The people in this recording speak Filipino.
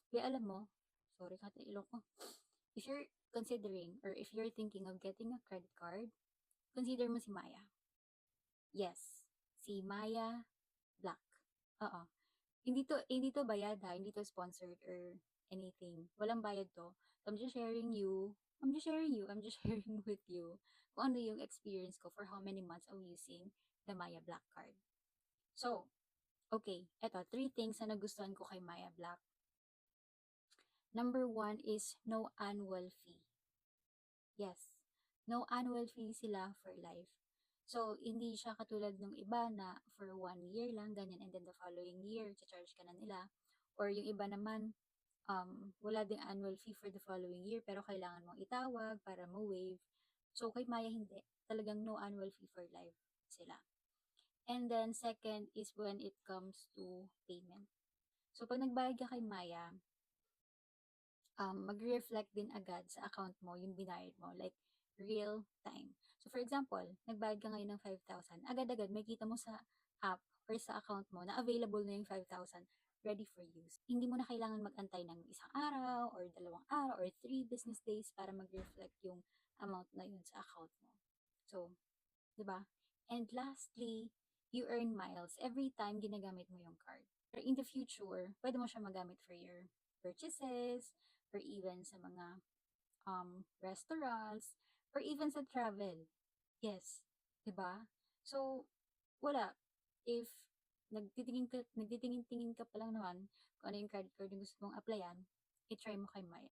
Kaya alam mo, sorry kata ilong ko. If you're considering or if you're thinking of getting a credit card, consider mo si Maya. Yes, si Maya Black. Oo. Hindi to bayad ha, hindi to sponsored or anything. Walang bayad to. So, I'm just sharing with you kung ano yung experience ko for how many months of using the Maya Black card. So, okay, eto, 3 things na nagustuhan ko kay Maya Black. Number 1 is no annual fee. Yes, no annual fee sila for life. So, hindi siya katulad ng iba na for 1 year lang, ganyan, and then the following year, charge ka na nila. Or yung iba naman, wala ding annual fee for the following year, pero kailangan mong itawag para ma-waive. So, kay Maya hindi. Talagang no annual fee for life sila. And then, second is when it comes to payment. So, pag nagbayad ka kay Maya, magre-reflect din agad sa account mo yung binayad mo, like real time. So for example, nagbayad ka ngayon ng 5,000, agad-agad makita mo sa app or sa account mo na available na yung 5,000 ready for use. Hindi mo na kailangan mag-antay ng 1 araw or 2 araw or 3 business days para mag-reflect yung amount na yun sa account mo. So, 'di ba? And lastly, you earn miles every time ginagamit mo yung card. Pero in the future, pwede mo siya magamit for your purchases, or even sa mga restaurants, or even sa travel. Yes, 'di ba? So, wala. If nagtitingin-tingin ka pa lang naman kung ano yung credit card yung gusto mong applyan, i-try mo kay Maya.